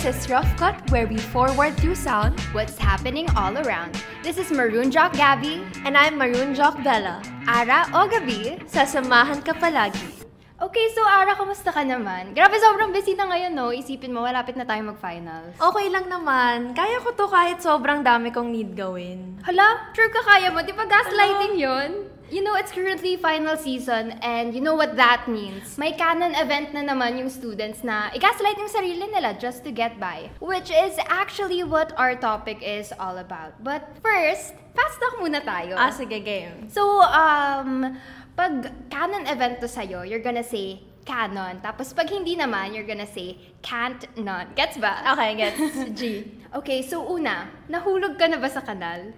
This is Rough Cut, where we forward through sound what's happening all around. This is Maroon Jock Gabby. and I'm Maroon Jock Bella. Ara o gabi. Sasamahan ka palagi. Okay, so Ara, kamusta ka naman? Grabe, sobrang busy na ngayon, no? Isipin mo, malapit na tayo mag-finals. Okay lang naman. Kaya ko to kahit sobrang dami kong need gawin. Hala, sure ka kaya mo? Di ba gaslighting yun? You know, it's currently final season and you know what that means. May canon event na naman yung students na i-gaslight yung sarili nila just to get by. Which is actually what our topic is all about. But first, fast talk muna tayo. Sige, game. So, pag canon event to sa'yo, you're gonna say canon. Tapos pag hindi naman, you're gonna say can't not. Gets ba? Okay, gets. G. Okay, so una, nahulog ka na ba sa kanal?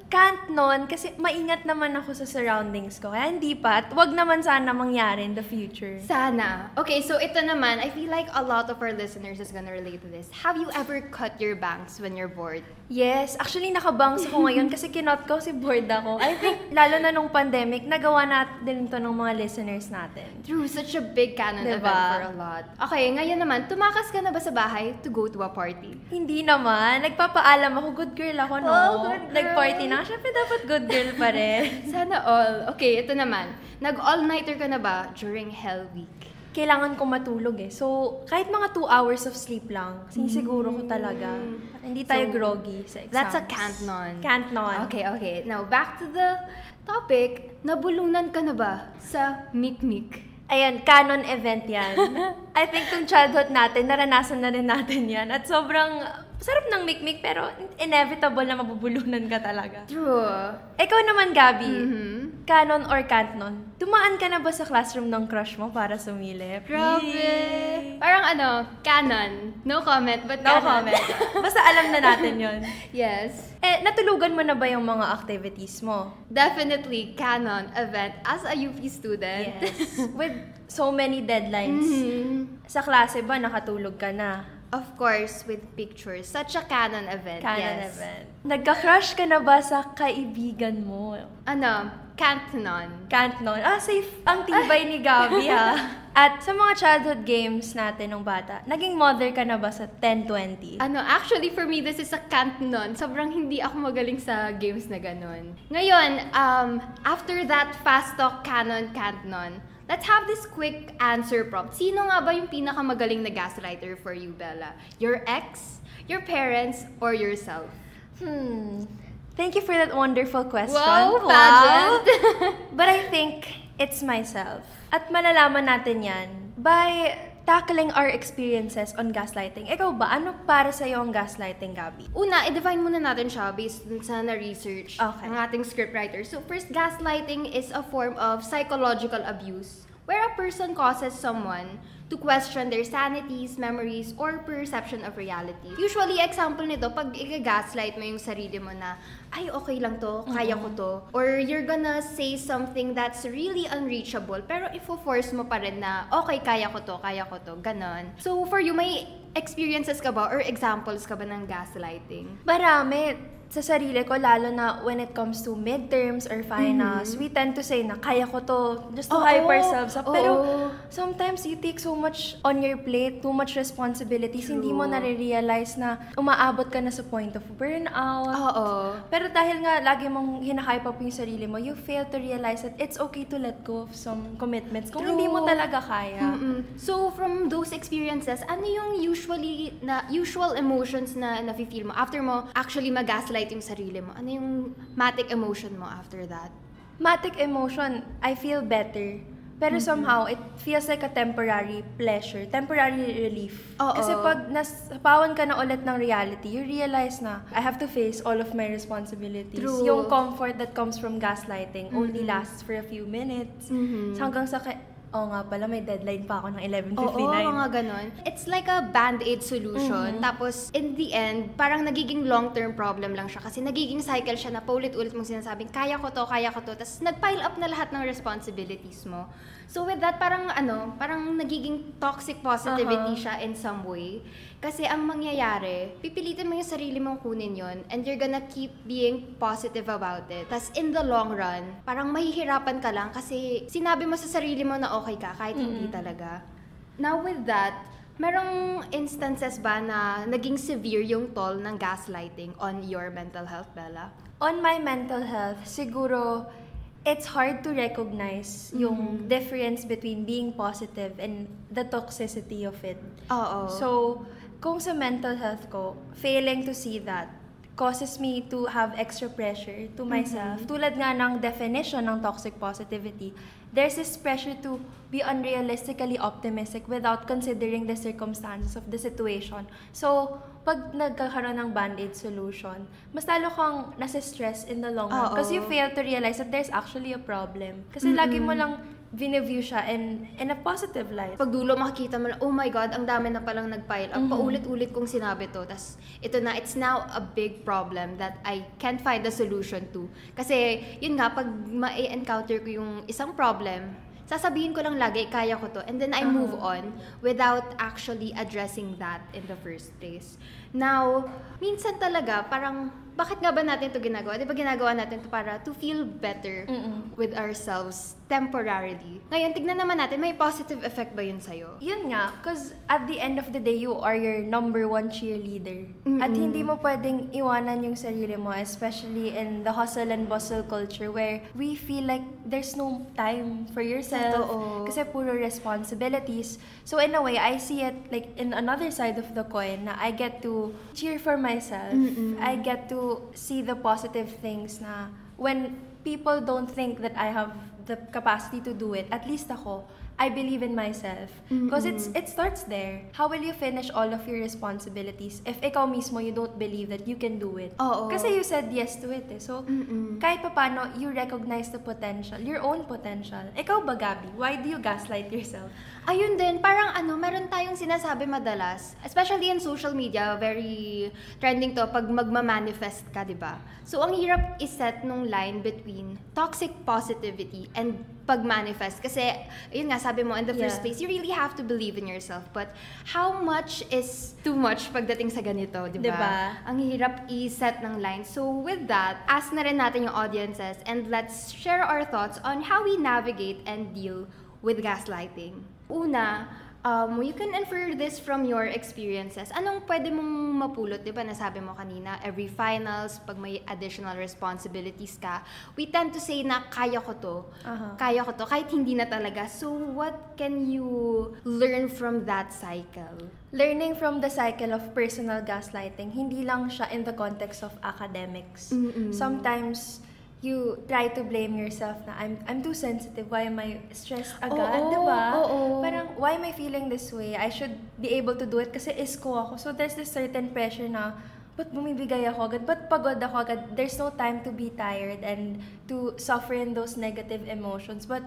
Can't non, kasi maingat naman ako sa surroundings ko. Kaya hindi pa. At wag naman sana mangyari in the future. Sana. Okay, so ito naman, I feel like a lot of our listeners is gonna relate to this. Have you ever cut your bangs when you're bored? Yes, actually nakabangs ako ngayon kasi kinot ko kasi bored ako. I think, lalo na nung pandemic, nagawa natin ito ng mga listeners natin. True, such a big canon Diba? event for a lot. Okay, ngayon naman, tumakas ka na ba sa bahay to go to a party? Hindi naman. Nagpapaalam ako, good girl ako, no? Oh, good girl. Nag-party na. Siyempre, dapat good girl pa rin. Sana all. Okay, ito naman. Nag-all-nighter ka na ba during Hell Week? Kailangan ko matulog eh. So, kahit mga 2 hours of sleep lang, sinisiguro ko talaga. Hindi tayo So, groggy sa exams. That's a can't non. Can't non. Okay. Now, back to the topic. Nabulunan ka na ba sa Mikmik? Ayan, canon event yan. I think kung childhood natin, naranasan na rin natin yan. At sobrang sarap ng mikmik, pero inevitable na mabubulunan ka talaga. True. Ikaw naman, Gabby. Mm-hmm. Canon or can't non? Dumaan ka na ba sa classroom ng crush mo para sumilip? Grabe. Yay! Parang canon. No comment, but No canon. comment. Basta alam na natin yon. Yes. Natulugan mo na ba yung mga activities mo? Definitely canon event as a UP student. Yes. With so many deadlines. Mhm. Sa klase ba, nakatulog ka na? Of course, with pictures. Such a canon event. Canon yes. event. Nagka-crush ka na ba sa kaibigan mo? Can't non. Can't non. Safe ang tibay ni Gabby, ha? At sa mga childhood games natin nung bata, naging mother ka na ba sa 10-20? Actually, for me, this is a can't non. Sobrang hindi ako magaling sa games na ganun. Ngayon, after that fast talk canon, can't non, let's have this quick answer prompt. Sino nga ba yung pinakamagaling na gaslighter for you, Bella? Your ex, your parents, or yourself? Thank you for that wonderful question. Wow, pageant. But I think it's myself. At malalaman natin yan by tackling our experiences on gaslighting. Ikaw ba? Ano para sa'yo ang gaslighting, Gabby? Una, i-define muna natin siya based dun sa na-research Okay. ng ating scriptwriter. So first, gaslighting is a form of psychological abuse where a person causes someone to question their sanities, memories, or perception of reality. Usually, example nito, pag i-gaslight mo yung sarili mo na, ay, okay lang to, kaya ko to. Or you're gonna say something that's really unreachable, pero ifo-force mo pa rin na, okay, kaya ko to, ganon. So, for you, may experiences ka ba or examples ka ba ng gaslighting? Marami. Sa sarili ko, lalo na when it comes to midterms or finals, we tend to say na kaya ko to, just to hype ourselves up. Pero sometimes you take so much on your plate, too much responsibilities, hindi mo nare-realize na umaabot ka na sa point of burnout. Pero dahil nga lagi mong hinahype up yung sarili mo, you fail to realize that it's okay to let go of some commitments kung hindi mo talaga kaya. So, from those experiences, ano yung usual emotions na nafe-feel mo after mo actually mag-gaslight yung sarili mo? Ano yung matic emotion mo after that? Matic emotion, I feel better. Pero somehow, it feels like a temporary pleasure, temporary relief. Kasi pag nasapawan ka na ulit ng reality, you realize na, I have to face all of my responsibilities. True. Yung comfort that comes from gaslighting only lasts for a few minutes. Hanggang sa nga pala, may deadline pa ako ng 11:59. Oo, mga ganon. It's like a band-aid solution. Tapos, in the end, parang nagiging long-term problem lang siya. Kasi nagiging cycle siya na paulit-ulit mong sinasabing, kaya ko to. Tapos, nag-pile up na lahat ng responsibilities mo. So, with that, parang nagiging toxic positivity siya in some way. Kasi ang mangyayari, pipilitin mo yung sarili mong kunin yon and you're gonna keep being positive about it. Tapos, in the long run, parang mahihirapan ka lang kasi sinabi mo sa sarili mo na okay ka kahit hindi talaga. Now with that, Merong instances ba na naging severe yung toll ng gaslighting on your mental health, Bella? On my mental health, siguro, it's hard to recognize yung difference between being positive and the toxicity of it. Oo. So, kung sa mental health ko, failing to see that causes me to have extra pressure to myself. Tulad nga ng definition ng toxic positivity, there's this pressure to be unrealistically optimistic without considering the circumstances of the situation. So, pag nagkakaroon ng band-aid solution, mas lalo kang nasa-stress in the long run. Because you fail to realize that there's actually a problem. Kasi lagi mo lang view siya in a positive light. Pag dulo makikita mo na, oh my God, ang dami na palang nag-pile up. Paulit-ulit kong sinabi to. Tas ito na, it's now a big problem that I can't find a solution to. Kasi yun nga, pag ma-encounter ko yung isang problem, sasabihin ko lang lagi, kaya ko to. And then I move on without actually addressing that in the first place. Now, minsan talaga, parang, bakit nga ba natin to ginagawa? Di ba ginagawa natin to para to feel better with ourselves temporarily? Ngayon, tignan naman natin, may positive effect ba yun sa'yo? Yun nga, because at the end of the day, you are your number one cheerleader. At hindi mo pwedeng iwanan yung sarili mo, especially in the hustle and bustle culture where we feel like there's no time for yourself. Kasi puro responsibilities. So in a way, I see it like in another side of the coin na I get to cheer for myself. I get to see the positive things na when people don't think that I have the capacity to do it, at least ako, I believe in myself. Because it starts there. How will you finish all of your responsibilities if ikaw mismo you don't believe that you can do it? Kasi you said yes to it eh. So, kahit pa paano, you recognize the potential, your own potential. Ikaw ba, Gabby? Why do you gaslight yourself? Ayun din, parang meron tayong sinasabi madalas, especially in social media, very trending to pag magma-manifest ka, di ba? So, ang hirap iset nung line between toxic positivity and pag-manifest. Kasi, yun nga, sabi mo, in the first place, you really have to believe in yourself. But, how much is too much pagdating sa ganito, di ba? Diba? Ang hirap i-set ng line. So, with that, ask na rin natin yung audiences and let's share our thoughts on how we navigate and deal with gaslighting. Una, you can infer this from your experiences. Anong pwede mong mapulot? Di ba nasabi mo kanina, every finals, pag may additional responsibilities ka, we tend to say na kaya ko to. Kaya ko to, kahit hindi na talaga. So, what can you learn from that cycle? Learning from the cycle of personal gaslighting, hindi lang siya in the context of academics. Sometimes, you try to blame yourself na I'm too sensitive. Why am I stressed agad? Diba? Parang, why am I feeling this way? I should be able to do it kasi isko ako. So, there's this certain pressure na, ba't bumibigay ako agad? Ba't pagod ako agad? There's no time to be tired and to suffer in those negative emotions. But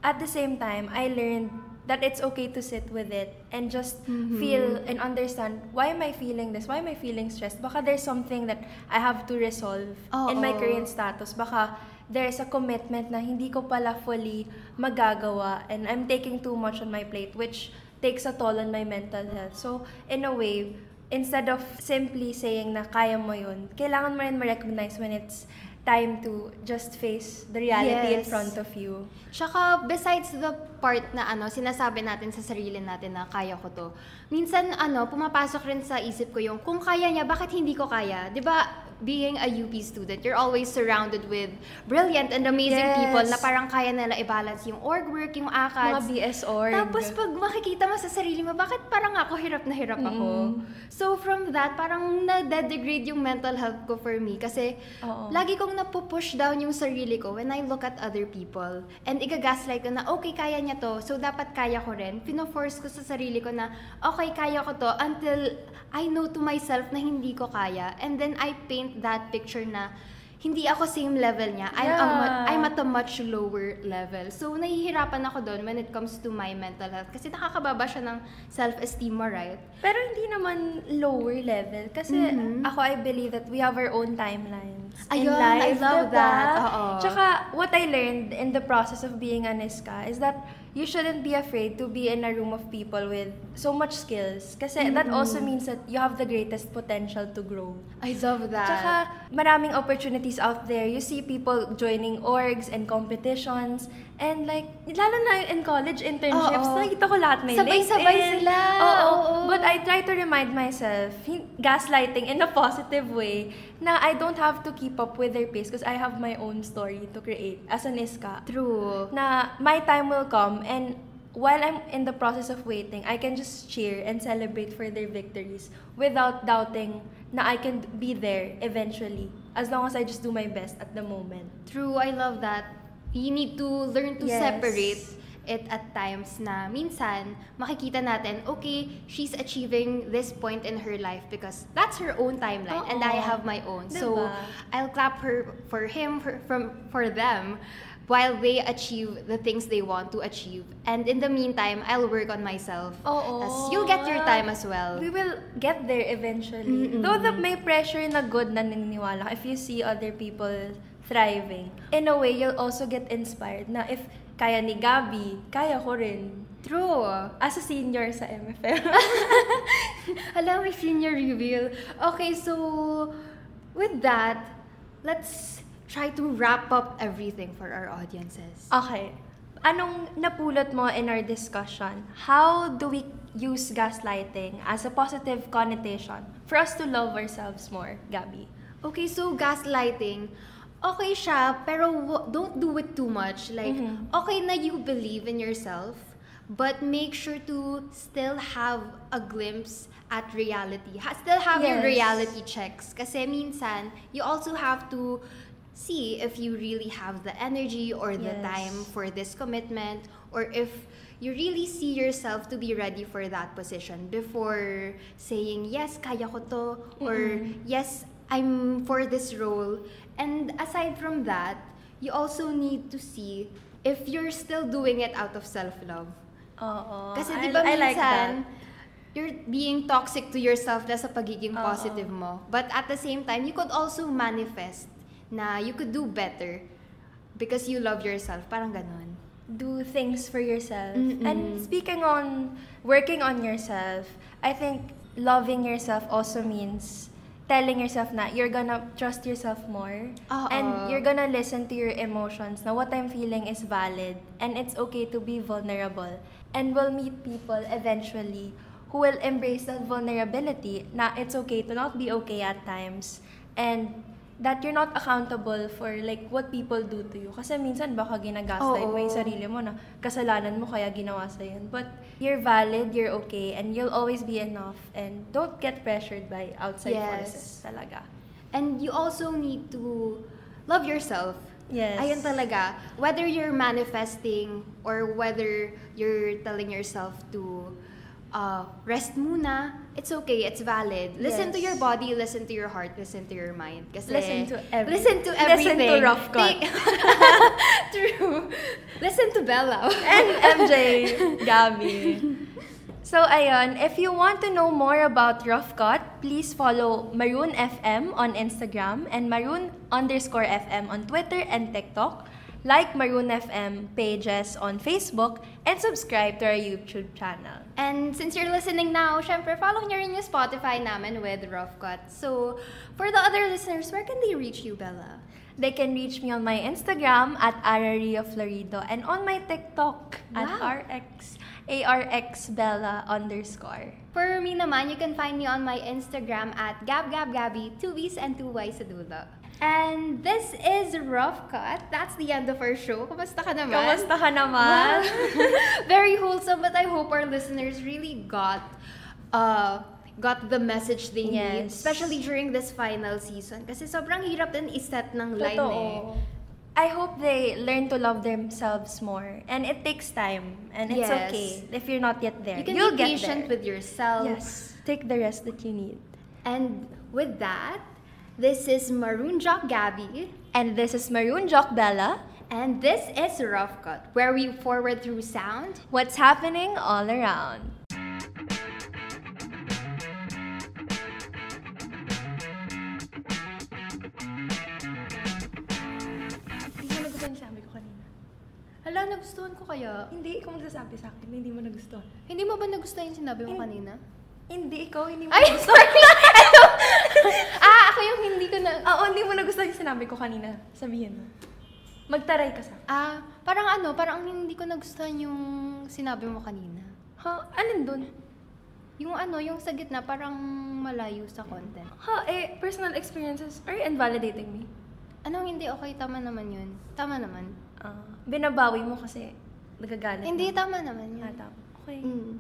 at the same time, I learned that it's okay to sit with it and just feel and understand, why am I feeling this? Why am I feeling stressed? Baka there's something that I have to resolve in my current status. Baka there's a commitment na hindi ko pala fully magagawa and I'm taking too much on my plate, which takes a toll on my mental health. So, in a way, instead of simply saying na kaya mo yun, kailangan mo rin ma-recognize when it's time to just face the reality in front of you. Tsaka, besides the part na sinasabi natin sa sarili natin na kaya ko to, minsan pumapasok rin sa isip ko yung, kung kaya niya, bakit hindi ko kaya? 'Di ba? Being a UP student, you're always surrounded with brilliant and amazing people na parang kaya nila i-balance yung org work, yung ACADS. Mga BS org. Tapos pag makikita mo sa sarili mo, bakit parang ako hirap na hirap ako? So from that, parang na-degrade yung mental health ko for me. Kasi lagi kong napupush down yung sarili ko when I look at other people. And i-gaslight ko na, okay, kaya niya to, so dapat kaya ko rin. Pino-force ko sa sarili ko na, okay, kaya ko to, until I know to myself na hindi ko kaya. And then I paint that picture na hindi ako same level niya. I'm at a much lower level. So, nahihirapan ako doon when it comes to my mental health. Kasi nakakababa siya ng self-esteem mo, right? Pero hindi naman lower level. Kasi ako, I believe that we have our own timelines. Ayun, in life, I love that. Tsaka, what I learned in the process of being an Iska is that you shouldn't be afraid to be in a room of people with so much skills. Kasi that also means that you have the greatest potential to grow. I love that. Tsaka, maraming opportunities out there. You see people joining orgs and competitions. And like, lalo na in college internships, nakikita ko lahat may Sabay-sabay LinkedIn. sila. But I try to remind myself, gaslighting in a positive way, na I don't have to keep up with their pace because I have my own story to create as an iska. True. Na my time will come, and while I'm in the process of waiting, I can just cheer and celebrate for their victories without doubting na I can be there eventually, as long as I just do my best at the moment. True, I love that. You need to learn to Yes. separate it at times na minsan makikita natin, okay, she's achieving this point in her life because that's her own timeline and I have my own. So Diba? I'll clap her for him for them while they achieve the things they want to achieve. And in the meantime, I'll work on myself. Tas you'll get your time as well. We will get there eventually. Though may pressure na good na naniniwala if you see other people thriving. In a way, you'll also get inspired na if kaya ni Gabby, kaya ko rin. True. As a senior sa MFM. Alam, may senior reveal. Okay, so with that, let's try to wrap up everything for our audiences. Okay. Anong napulot mo in our discussion? How do we use gaslighting as a positive connotation for us to love ourselves more, Gabby? Okay, so gaslighting, okay siya, pero don't do it too much. Like, okay na you believe in yourself, but make sure to still have a glimpse at reality. Still have your reality checks. Kasi minsan, you also have to see if you really have the energy or the time for this commitment, or if you really see yourself to be ready for that position before saying, yes, kaya ko to, or yes, I'm for this role. And aside from that, you also need to see if you're still doing it out of self-love. Kasi di ba I like minsan, that. you're being toxic to yourself na sa pagiging positive mo. But at the same time, you could also manifest na you could do better because you love yourself. Parang ganon. Do things for yourself. And speaking on working on yourself, I think loving yourself also means telling yourself na you're gonna trust yourself more and you're gonna listen to your emotions na what I'm feeling is valid and it's okay to be vulnerable, and we'll meet people eventually who will embrace that vulnerability na it's okay to not be okay at times, and that you're not accountable for like what people do to you. Kasi minsan baka ginagaslight mo yung sarili mo na kasalanan mo kaya ginawa sa'yo yun. But you're valid, you're okay, and you'll always be enough. And don't get pressured by outside forces talaga. And you also need to love yourself. Yes. Ayun talaga. Whether you're manifesting or whether you're telling yourself to rest muna, it's okay, it's valid. Listen to your body, listen to your heart, listen to your mind. Kasi Listen to everything. Listen to everything. Listen to Rough Cut. True. Listen to Bella. And MJ, Gabby. So, ayun, if you want to know more about Rough Cut, please follow Maroon FM on Instagram and Maroon_FM on Twitter and TikTok. Like Maroon FM pages on Facebook, and subscribe to our YouTube channel. And since you're listening now, syempre, follow nyo rin yung Spotify namin with Rough Cut. So, for the other listeners, where can they reach you, Bella? They can reach me on my Instagram at Araria Florido and on my TikTok at ARXBella_. For me naman, you can find me on my Instagram at GabGabGabby, 2 B's and 2 Y's sa dulo. And this is Rough Cut. That's the end of our show. Kamusta ka naman? Kamusta ka naman? Very wholesome, but I hope our listeners really got the message they need, especially during this final season. Kasi sobrang hirap din iset ng line eh. I hope they learn to love themselves more. And it takes time. And it's okay if you're not yet there. You can You'll be get patient there. with yourself. Yes. Take the rest that you need. And with that, this is Maroon Jock Gabby. And this is Maroon Jock Bella. And this is Rough Cut, where we forward through sound what's happening all around. Hindi mo nagustuhan yung sabi ko kanina. Hala, nagustuhan ko kaya? Hindi, ikaw magsasabi sa akin. Hindi mo nagustuhan. Hindi mo ba nagustuhan yung sinabi mo kanina? Hindi, ikaw. Hindi mo Ay, nagustuhan. sorry! Ako yung hindi ko na... Oo, hindi mo nagustuhan yung sinabi ko kanina. Sabihin mo. Magtaray ka sa. Parang hindi ko nagustuhan yung sinabi mo kanina. Ha? Alin dun? Yung sa gitna, parang malayo sa content. Personal experiences are you invalidating me? Hindi? Okay, tama naman yun. Tama naman. Binabawi mo kasi nagagalit. Hindi, na. tama naman yun. Tama. Okay. Mm.